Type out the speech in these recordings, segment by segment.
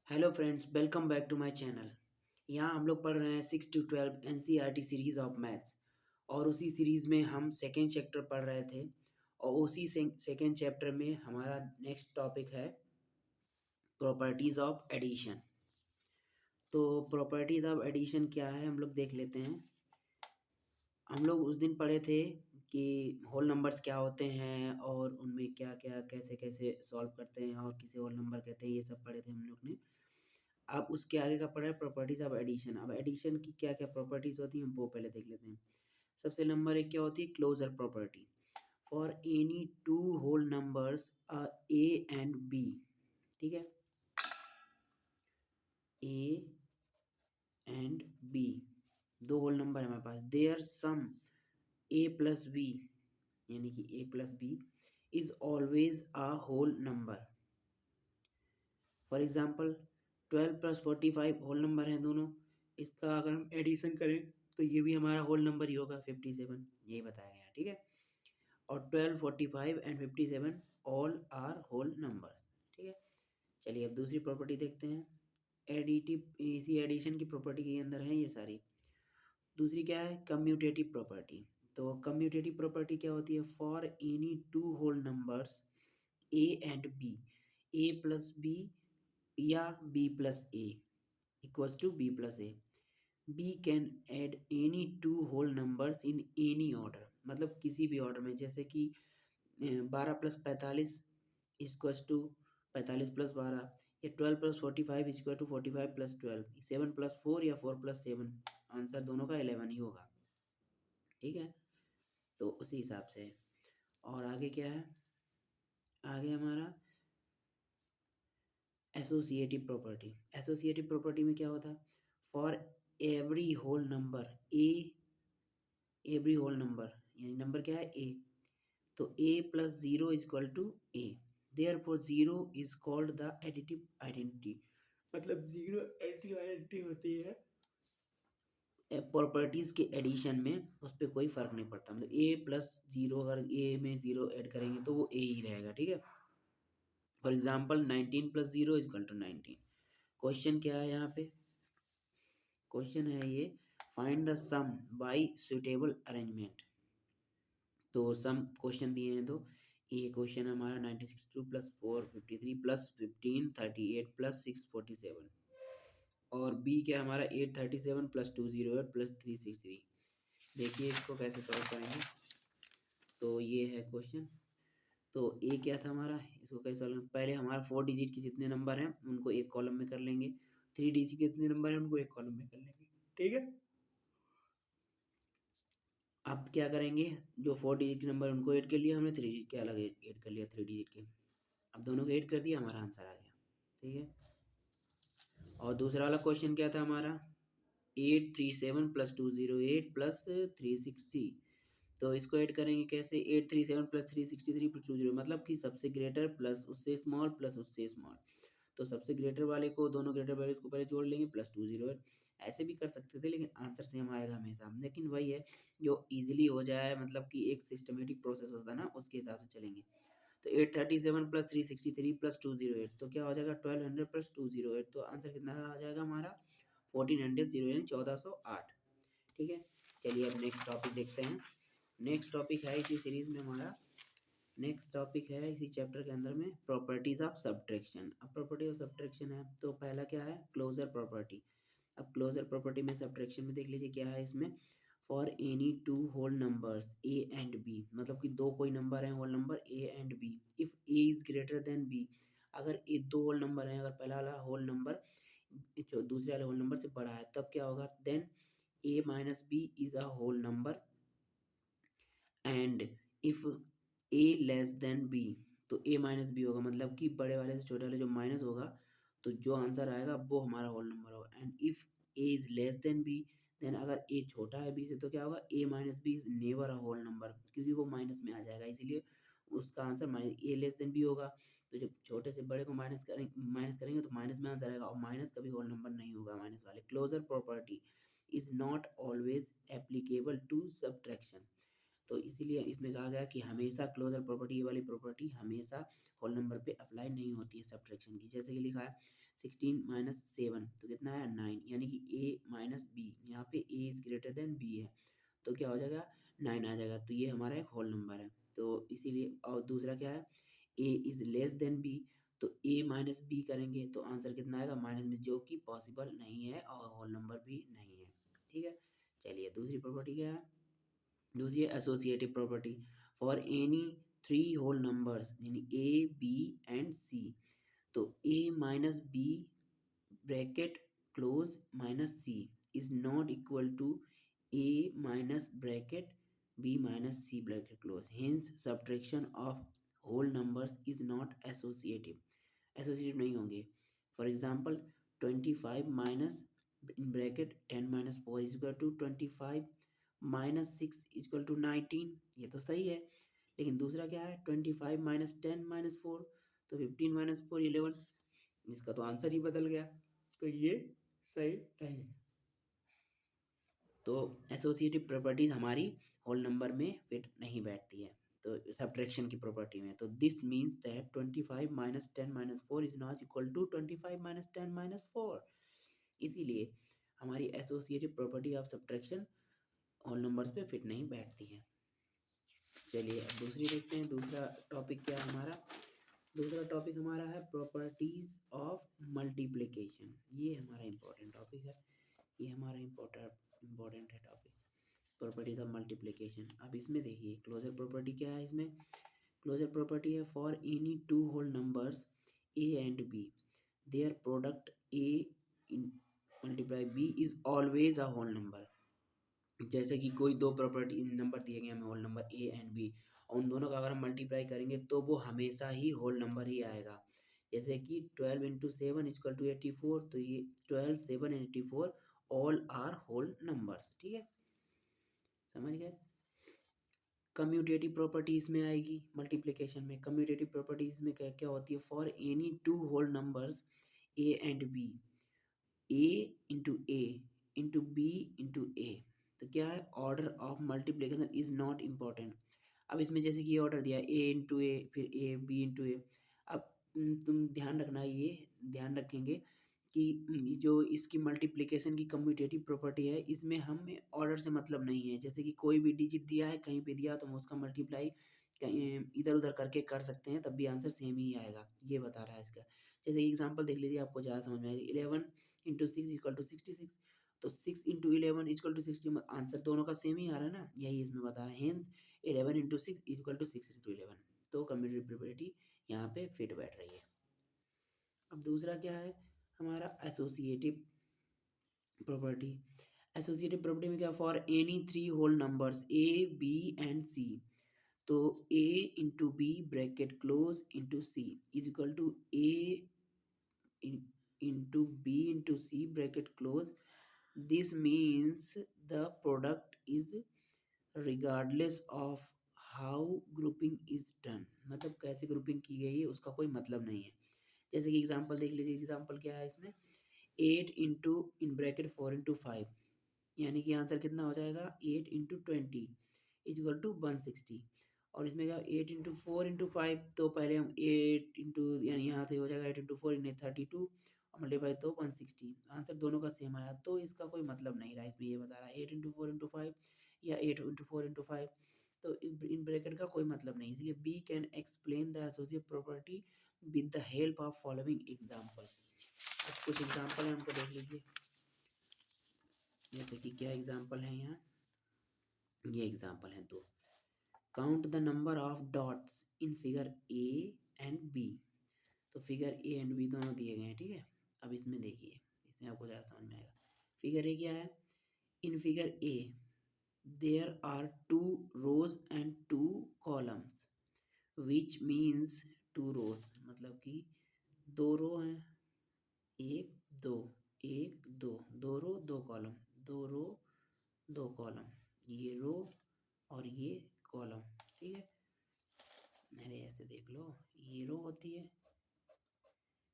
Hello friends, welcome back to my channel. यहाँ हम लोग पढ़ रहे हैं 6 to 12 NCERT series of maths. और उसी सीरीज में हम सेकेंड चैप्टर पढ़ रहे थे। और उसी सेकेंड चैप्टर में हमारा नेक्स्ट टॉपिक है प्रॉपर्टीज ऑफ एडिशन। तो प्रॉपर्टीज ऑफ एडिशन क्या है हम लोग देख लेते हैं। हम लोग उस दिन पढ़े थे कि होल नंबर्स क्या होते हैं और उनमें क्या क्या कैसे कैसे सॉल्व करते हैं और किसे होल नंबर कहते हैं, ये सब पढ़े थे हम लोग ने। अब उसके आगे का पढ़ा है प्रॉपर्टीज ऑफ एडिशन। अब एडिशन की क्या क्या प्रॉपर्टीज होती हैं हम वो पहले देख लेते हैं। सबसे नंबर एक क्या होती है, closure property. For any two whole numbers a and b, ठीक है, ए एंड बी दो होल नंबर है हमारे पास। Their sum a plus b, यानी कि a plus b is always a whole number. For example 12 + 45 whole number हैं दोनों। इसका अगर हम एडिशन करें तो ये भी हमारा होल नंबर ही होगा 57, यही बताया गया, ठीक है। और 12, 45 and 57 all are whole numbers, ठीक है। चलिए अब दूसरी प्रॉपर्टी देखते हैं। एडिटिव, इसी एडिशन की प्रॉपर्टी के अंदर है ये सारी। दूसरी क्या है, कम्यूटेटिव प्रॉपर्टी। तो कम्यूटेटिव प्रॉपर्टी क्या होती है, for any two whole numbers a and b, a plus b या b plus a equals to b plus a, we can add any two whole numbers in any order. मतलब किसी भी order में, जैसे कि 12 + 45 इक्वल्स टू 45 + 12, या 12 + 45 equal to 45 + 12, 7 + 4 या 4 + 7, answer दोनों का 11 ही होगा, ठीक है। तो उसी हिसाब से। और आगे क्या है, आगे हमारा एसोसिएटिव प्रॉपर्टी। एसोसिएटिव प्रॉपर्टी में क्या होता है, for every whole number a, every whole number यानी नंबर क्या है ए, तो a plus zero is equal to a, therefore zero is called the additive identity. मतलब जीरो एडिटिव आइडेंटिटी होती है प्रॉपर्टीज के एडिशन में, उस पर कोई फर्क नहीं पड़ता। मतलब ए प्लस जीरो, अगर ए में जीरो ऐड करेंगे तो वो ए ही रहेगा, ठीक है। For example 19 + 0 is equal to 19। Question क्या है यहाँ पे, क्वेश्चन है ये, find the sum by suitable arrangement. तो सम क्वेश्चन दिए हैं, तो ये क्वेश्चन हमारा 1962 + 4 53 + 15 38 + 6 47, और बी क्या है हमारा 837 + 208 + 363। देखिए इसको कैसे सॉल्व करेंगे। तो ये है क्वेश्चन। तो ए क्या था हमारा, इसको कैसे सॉल्व करें, पहले हमारा 4 डिजिट के जितने नंबर हैं उनको एक कॉलम में कर लेंगे, 3 डिजिट के जितने नंबर हैं उनको एक कॉलम में कर लेंगे, ठीक है। अब क्या करेंगे, जो 4 डिजिट के नंबर उनको ऐड कर लिया हमने, 3 डिजिट के अलग ऐड कर लिया 3 डिजिट के। अब दोनों को ऐड कर दिया, हमारा आंसर आ गया, ठीक है। और दूसरा वाला क्वेश्चन क्या था हमारा, 837 + 208 + 360। तो इसको ऐड करेंगे कैसे, 837 + 363 + 20, मतलब कि सबसे ग्रेटर प्लस उससे स्मॉल प्लस उससे स्मॉल। तो सबसे ग्रेटर वाले को, दोनों ग्रेटर वैल्यूज को पहले जोड़ लेंगे, +208। ऐसे भी कर सकते थे लेकिन आंसर सेम आएगा हमेशा। लेकिन वही है, जो इजीली हो जाए, मतलब कि एक सिस्टमेटिक प्रोसेस होता है ना, उसके हिसाब से चलेंगे। तो 837 + 363 + 208, तो क्या हो जाएगा 1200 + 208, तो आंसर कितना आ जाएगा हमारा 1400 यानी 1408, ठीक है। चलिए अब नेक्स्ट टॉपिक देखते हैं। नेक्स्ट टॉपिक है इसी सीरीज में हमारा, नेक्स्ट टॉपिक है इसी चैप्टर के अंदर में, प्रॉपर्टीज ऑफ सब्ट्रैक्शन। अब प्रॉपर्टी ऑफ सब्ट्रैक्शन है, तो पहला क्या है, क्लोजर प्रॉपर्टी। अब क्लोजर प्रॉपर्टी में सब्ट्रैक्शन में देख लीजिए क्या है इसमें, for any two whole numbers a and b, मतलब कि दो कोई नंबर है whole number a and b, if a is greater than b, अगर ये दो होल नंबर हैं, अगर पहला वाला होल नंबर जो दूसरे वाले होल नंबर से बड़ा है, तब क्या होगा, then a minus b is a whole number, and if a less than b, तो ए माइनस बी होगा, मतलब कि बड़े वाले से छोटे वाले जो माइनस होगा, तो जो आंसर आएगा वो हमारा होल नंबर होगा। And if a is less than b, then अगर ए छोटा है बी से, तो क्या होगा, a minus b is never a whole number, क्योंकि वो माइनस में आ जाएगा, इसीलिए उसका answer minus, a less than b होगा। तो जब छोटे से बड़े को माइनस करेंगे तो माइनस में आंसर आएगा, और माइनस कभी होल नंबर नहीं होगा माइनस वाले। Closure property is not always applicable to subtraction. तो इसीलिए इसमें कहा गया कि हमेशा क्लोजर प्रॉपर्टी, ये वाली प्रॉपर्टी हमेशा होल नंबर पे अप्लाई नहीं होती है सब्ट्रैक्शन की। जैसे कि लिखा है 16 माइनस 7 तो कितना है 9, यानी कि ए माइनस बी, यहाँ पे ए इज ग्रेटर देन बी है तो क्या हो जाएगा 9 आ जाएगा। तो ये हमारा एक होल नंबर है, तो इसीलिए। और दूसरा क्या है ए इज लेस देन बी, तो ए माइनस बी करेंगे तो आंसर कितना आएगा माइनस में, जो कि पॉसिबल नहीं है और होल नंबर भी नहीं है। ठीक है, चलिए दूसरी प्रॉपर्टी क्या है, दूसरी associative property for any 3 whole numbers यानी ए बी एंड सी। तो a minus b bracket close minus c is not equal to a minus bracket b minus c bracket close, hence subtraction of whole numbers is not associative, associative नहीं होंगे। For example 25 minus in bracket 10 minus 4 is equal to 25 minus 6 is equal to 19, ये तो सही है। लेकिन दूसरा क्या है 25 माइनस 10 माइनस 4, तो 15 माइनस 4 11, इसका तो आंसर ही बदल गया, तो ये सही नहीं है। तो एसोसिएटिव प्रॉपर्टीज हमारी होल नंबर में फिट नहीं बैठती है, तो सब्ट्रैक्शन की प्रॉपर्टी में। तो this means that 25 minus 10 minus 4 is not equal to 25 minus 10 minus 4, इसीलिए हमारी associative property of subtraction whole numbers पे फिट नहीं बैठती है। चलिए अब दूसरी देखते हैं, दूसरा टॉपिक क्या है हमारा, दूसरा टॉपिक हमारा है प्रॉपर्टीज ऑफ मल्टीप्लिकेशन। ये हमारा इंपॉर्टेंट टॉपिक है, ये हमारा इम्पोर्टेंट है टॉपिक, प्रॉपर्टीज ऑफ मल्टीप्लिकेशन। अब इसमें देखिए क्लोजर प्रॉपर्टी क्या है, इसमें क्लोजर प्रॉपर्टी है for any 2 whole numbers a and b their product a in multiply b is always a whole number. जैसे कि कोई दो प्रॉपर्टी नंबर दिए गए हमें whole number a and b, और उन दोनों का अगर हम मल्टीप्लाई करेंगे तो वो हमेशा ही होल नंबर ही आएगा। जैसे कि 12 इंटू 7 इक्वल टू 84, तो ये 12 7 and 84 all are whole numbers. ठीक है, समझ गए। कम्यूटेटिव प्रॉपर्टी इसमें आएगी मल्टीप्लिकेशन में, कम्यूटेटिव प्रॉपर्टीज में क्या क्या होती है, for any 2 whole numbers a and b, a into b into a, तो क्या है order of multiplication is not important. अब इसमें जैसे कि ऑर्डर दिया ए इंटू ए, फिर ए बी इंटू ए। अब तुम ध्यान रखना, ये ध्यान रखेंगे कि जो इसकी मल्टीप्लिकेशन की कम्यूटेटिव प्रॉपर्टी है इसमें हमें ऑर्डर से मतलब नहीं है। जैसे कि कोई भी डिजिट दिया है कहीं पे दिया तो हम उसका मल्टीप्लाई इधर उधर करके कर सकते हैं, तब भी आंसर सेम ही आएगा, ये बता रहा है इसका। जैसे एग्जांपल देख लीजिए, आपको ज़्यादा समझ में आएगा। 11 इंटू 6 इक्वल टू 66, तो 6 इंटू 11 इक्वल टू 60, आंसर दोनों का सेम ही आ रहा है ना, यही इसमें बता रहा है। Hence 11 into 6 equal to 6 into 11, तो कम्यूटेटिव प्रॉपर्टी यहाँ पे फिट बैठ रही है। अब दूसरा क्या है हमारा एसोसिएटिव प्रॉपर्टी। एसोसिएटिव प्रॉपर्टी में क्या, for any 3 whole numbers a b and c, तो a into b bracket close into c is equal to a into b into c bracket close, this means the product is regardless of how grouping is done, मतलब कैसे grouping की गई है उसका कोई मतलब नहीं है। जैसे कि एग्जांपल देख लीजिए, एग्जांपल क्या है इसमें, 8 इंटू इन ब्रैकेट 4 इंटू 5, यानी कि आंसर कितना हो जाएगा 8 इंटू 20 इक्वल टू 160। और इसमें क्या 8 इंटू 4 इंटू 5, तो पहले हम 8 इंटू यानी यहाँ से हो जाएगा 8 इंटू 4 इन्हें 32 और मल्टीप्लाई तो 160, आंसर दोनों का सेम आया, तो इसका कोई मतलब नहीं रहा। इसमें ये बता रहा है 8 इंटू 4 इंटू 5 या 8 इंटू 4 इंटू 5, तो इन ब्रैकेट का कोई मतलब नहीं, इसलिए we can explain the associative property with the help of following examples. कुछ एग्जाम्पल है हमको देख लीजिए, जैसे कि क्या एग्जाम्पल है यहाँ, ये एग्जाम्पल है दो। Count the number of dots in figure a and b, तो फिगर ए एंड बी दोनों दिए गए हैं। ठीक है, अब इसमें देखिए, इसमें आपको ज़्यादा समझ में आएगा। फिगर ए क्या है, in figure a there are 2 rows and 2 columns which means 2 rows, मतलब कि 2 रो हैं, एक दो, एक दो, 2 रो 2 कॉलम, 2 रो 2 कॉलम, ये रो और ये कॉलम। ठीक है, अरे ऐसे देख लो, ये रो होती है,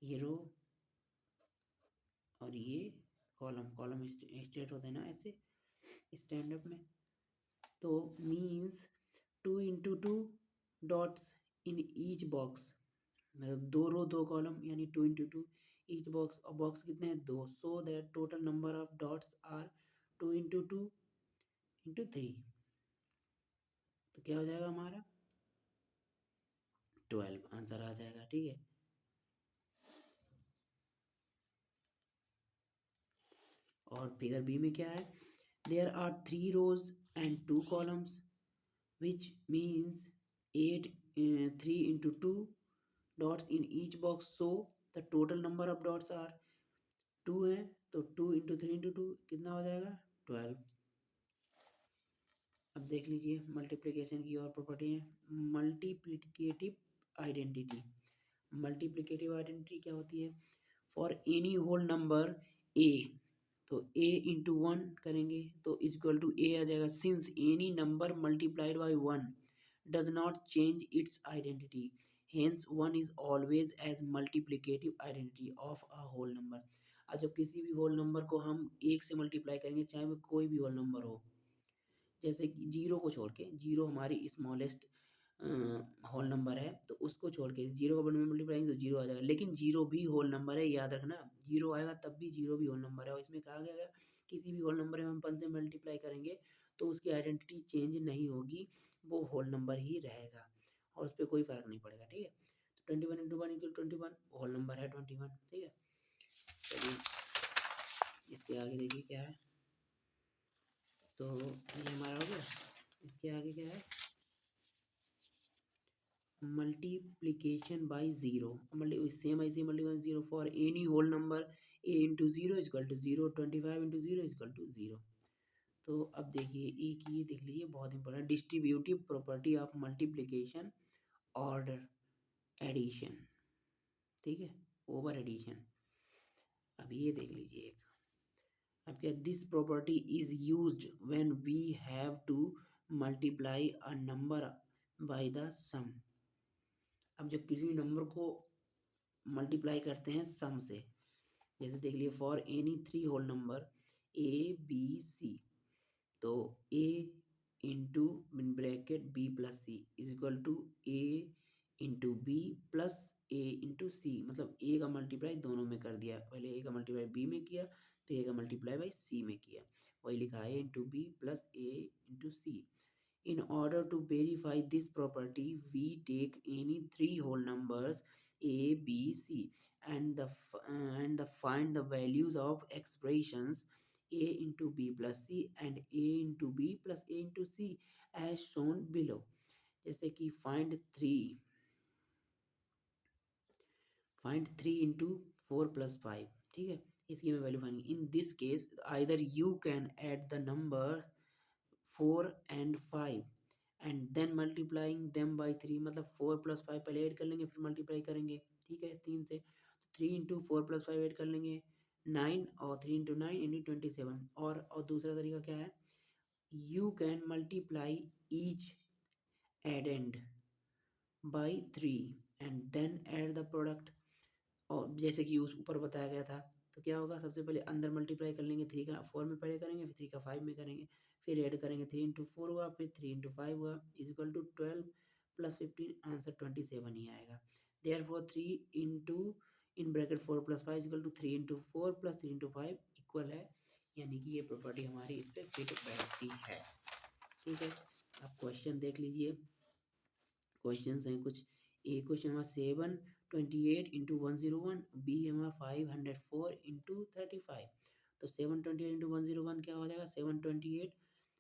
ये रो और ये कॉलम, कॉलम स्ट्रेट होते हैं ना ऐसे स्टैंड अप में, तो means 2 into 2 dots in each box, मतलब 2 रो 2 कॉलम यानी 2 इंटू 2, ईच बॉक्स कितने हैं 2, so that total number of dots are 2 into 2 into 3, तो क्या हो जाएगा हमारा 12 आंसर आ जाएगा। ठीक है, और फिगर बी में क्या है, there are 3 rows and 2 columns which means 8 3 into 2 dots in each box, so the total number of dots are 2 है, तो 2 into 3 into 2 कितना हो जाएगा 12। अब देख लीजिए मल्टीप्लिकेशन की और प्रॉपर्टी है, मल्टीप्लिकेटिव आइडेंटिटी। मल्टीप्लिकेटिव आइडेंटिटी क्या होती है, for any whole number a, तो a इंटू 1 करेंगे तो इज इक्वल टू a आ जाएगा, since any number multiplied by 1 does not change its identity, hence 1 is always as multiplicative identity of a whole number. अब जब किसी भी whole number को हम एक से मल्टीप्लाई करेंगे, चाहे वो कोई भी होल नंबर हो, जैसे कि जीरो को छोड़ के, जीरो हमारी स्मॉलेस्ट होल नंबर है, तो उसको छोड़ के जीरो का वन में मल्टीप्लाई करेंगे तो जीरो आ जाएगा, लेकिन जीरो भी होल नंबर है, याद रखना, जीरो आएगा तब भी जीरो भी होल नंबर है। और इसमें कहा गया है किसी भी होल नंबर में हम 1 से मल्टीप्लाई करेंगे तो उसकी आइडेंटिटी चेंज नहीं होगी, वो होल नंबर ही रहेगा और उस पर कोई फर्क नहीं पड़ेगा। ठीक है, तो 21 इंटू 1 इक्वल 21, होल नंबर है 21। ठीक है, चलिए इसके आगे देखिए क्या है, तो ये हमारा हो गया। इसके आगे क्या है, मल्टीप्लीकेशन बाई जीरो, सेम ऐसे multiply zero for any whole number a into zero equal to zero, 25 into zero equal to zero. तो अब देखिए एक ये देख लीजिए बहुत important, distributive property of multiplication order addition. ठीक है, ओवर एडिशन। अब ये देख लीजिए एक, अब क्या, this property is used when we have to multiply a number by the sum. अब जब किसी नंबर को मल्टीप्लाई करते हैं सम से, जैसे देख लिए for any 3 whole number a b c, तो a into in bracket b plus c is equal to a into b plus a into c, मतलब ए का मल्टीप्लाई दोनों में कर दिया, पहले ए का मल्टीप्लाई बी में किया, फिर ए का मल्टीप्लाई बाई सी में किया, वही लिखा है into b plus a into c. In order to verify this property, we take any 3 whole numbers a, b, c and find the values of expressions a into b plus c and a into b plus a into c as shown below। जैसे कि find 3 into 4 plus 5। ठीक है, इसकी मैं value find, in this case either you can add the number 4 and 5 and then multiplying them by 3, मतलब 4 plus 5 पहले add कर लेंगे फिर मल्टीप्लाई करेंगे। ठीक है, 3 से, तो 3 इंटू 4 प्लस 5 ऐड कर लेंगे 9, और 3 इंटू 9 इंटू 27। और दूसरा तरीका क्या है, you can multiply each addend by 3 and then add the product. और जैसे कि उस ऊपर बताया गया था, तो क्या होगा, सबसे पहले अंदर मल्टीप्लाई कर लेंगे, 3 का 4 में पहले करेंगे, फिर 3 का 5 में करेंगे, फिर ऐड करेंगे, 3 इंटू 4 हुआ, फिर 3 इंटू 5 हुआ, is equal to 12 plus 15, answer 27 ही आएगा। Therefore 3 into in bracket 4 plus 5 equal to 3 into 4 plus 3 into 5 equal है, यानी कि ये प्रॉपर्टी हमारी इस पर फिट बैठती है। ठीक है, अब क्वेश्चन देख लीजिए, क्वेश्चन हैं कुछ, ए क्वेश्चन हमारा 728 इंटू 101, बी हमारा 504 इंटू 35। तो 728 इंटू 101 क्या हो जाएगा, 728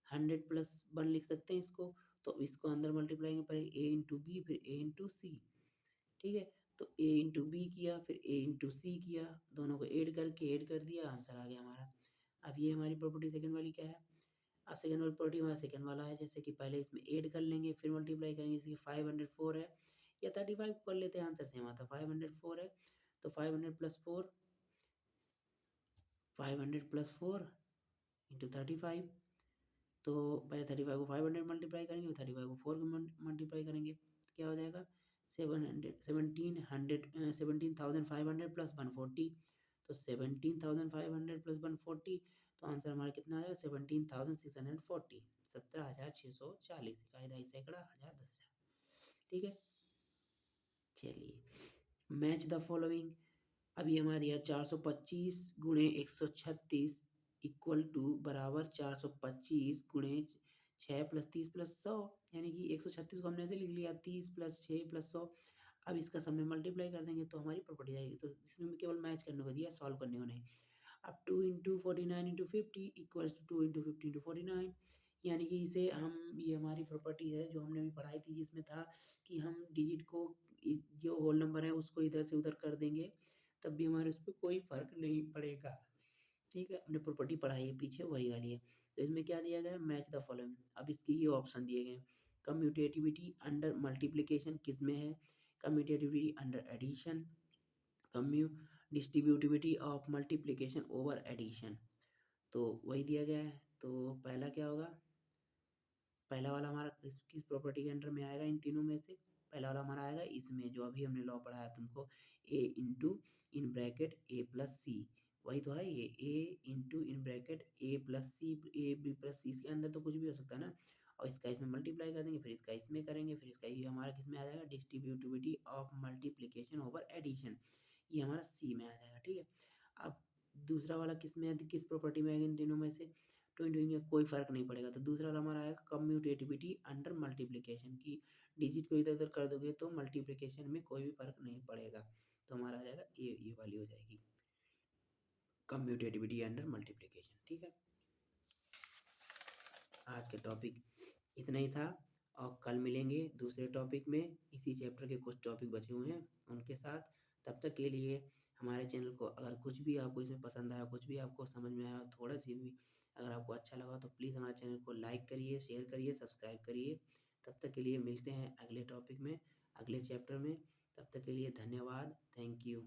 100 प्लस 1 लिख सकते हैं इसको, तो इसको अंदर मल्टीप्लाई पर ए इंटू बी फिर ए इंटू सी। ठीक है, तो ए इंटू बी किया फिर ए इंटू सी किया, दोनों को ऐड कर दिया, आंसर आ गया हमारा। अब ये हमारी प्रॉपर्टी सेकंड वाली क्या है, अब सेकंड वाली प्रॉपर्टी हमारा सेकंड वाला है, जैसे कि पहले इसमें ऐड कर लेंगे फिर मल्टीप्लाई करेंगे, जैसे 504 है या 35 कर लेते हैं, आंसर सेम आता है, 504 है तो 500 प्लस 4, 500 प्लस 4 इंटू 35, तो पहले 35 को 500 मल्टीप्लाई करेंगे, 35 को 4 मल्टीप्लाई करेंगे, क्या हो जाएगा 17,500 प्लस 140, तो 17,500 प्लस 140, तो आंसर हमारा कितना आ जाएगा 17,640, 17,640, इकाई सैकड़ा हज़ार 10,000। ठीक है, चलिए मैच द फॉलोइंग, अभी हमारा दिया 425 गुणे 136 इक्वल टू बराबर 425 गुणे 6 प्लस 30 प्लस 100, यानी कि 136 को हमने ऐसे लिख लिया 30 प्लस 6 प्लस 100। अब इसका सब में मल्टीप्लाई कर देंगे तो हमारी प्रॉपर्टी आएगी। तो इसमें केवल मैच करने को दिया, सॉल्व करने को नहीं। अब 2 into 49 into 50 equals to 2 into 50 into 49, यानी कि इसे हम, ये हमारी प्रॉपर्टी है जो हमने अभी पढ़ाई थी, जिसमें था कि हम डिजिट को, जो होल नंबर है उसको इधर से उधर कर देंगे तब भी हमारे उस पर कोई फर्क नहीं पड़ेगा। ठीक है, हमने प्रॉपर्टी पढ़ाई है पीछे, वही वाली है। तो इसमें क्या दिया गया है, मैच द फॉलोइंग। अब इसके ये ऑप्शन दिए गए हैं। कम्यूटेटिविटी अंडर मल्टीप्लिकेशन किस में है, commutativity under addition, commu distributivity of multiplication over addition. तो वही दिया गया है। तो पहला क्या होगा, पहला वाला हमारा किस प्रॉपर्टी के अंडर में आएगा, इन तीनों में से पहला वाला हमारा आएगा इसमें, जो अभी हमने लॉ पढ़ाया तुमको, a into in bracket a plus c, वही तो है ये, a into in bracket a plus c, a b plus c, इसके अंदर तो कुछ भी हो सकता है ना। और इसका इसमें मल्टीप्लाई कर देंगे, फिर इसका इसमें करेंगे, फिर इसका ये हमारा किस में आ जाएगा, distributivity of multiplication over addition, ये हमारा सी में आ जाएगा। ठीक है, अब दूसरा वाला किस में, किस प्रॉपर्टी में आएगा, इन तीनों में से ट्वेंटी में कोई फर्क नहीं पड़ेगा। तो दूसरा हमारा आएगा कम्यूटेटिविटी अंडर मल्टीप्लिकेशन, की डिजिट को इधर उधर कर दोगे तो मल्टीप्लिकेशन में कोई भी फर्क नहीं पड़ेगा। तो हमारा आ जाएगा ये वाली हो जाएगी कम्यूटेटिविटी अंडर मल्टीप्लिकेशन। ठीक है, आज के टॉपिक इतना ही था, और कल मिलेंगे दूसरे टॉपिक में। इसी चैप्टर के कुछ टॉपिक बचे हुए हैं उनके साथ। तब तक के लिए हमारे चैनल को, अगर कुछ भी आपको इसमें पसंद आया, कुछ भी आपको समझ में आया, थोड़ा सी भी अगर आपको अच्छा लगा तो प्लीज़ हमारे चैनल को लाइक करिए, शेयर करिए, सब्सक्राइब करिए। तब तक के लिए मिलते हैं अगले टॉपिक में, अगले चैप्टर में। तब तक के लिए धन्यवाद, थैंक यू।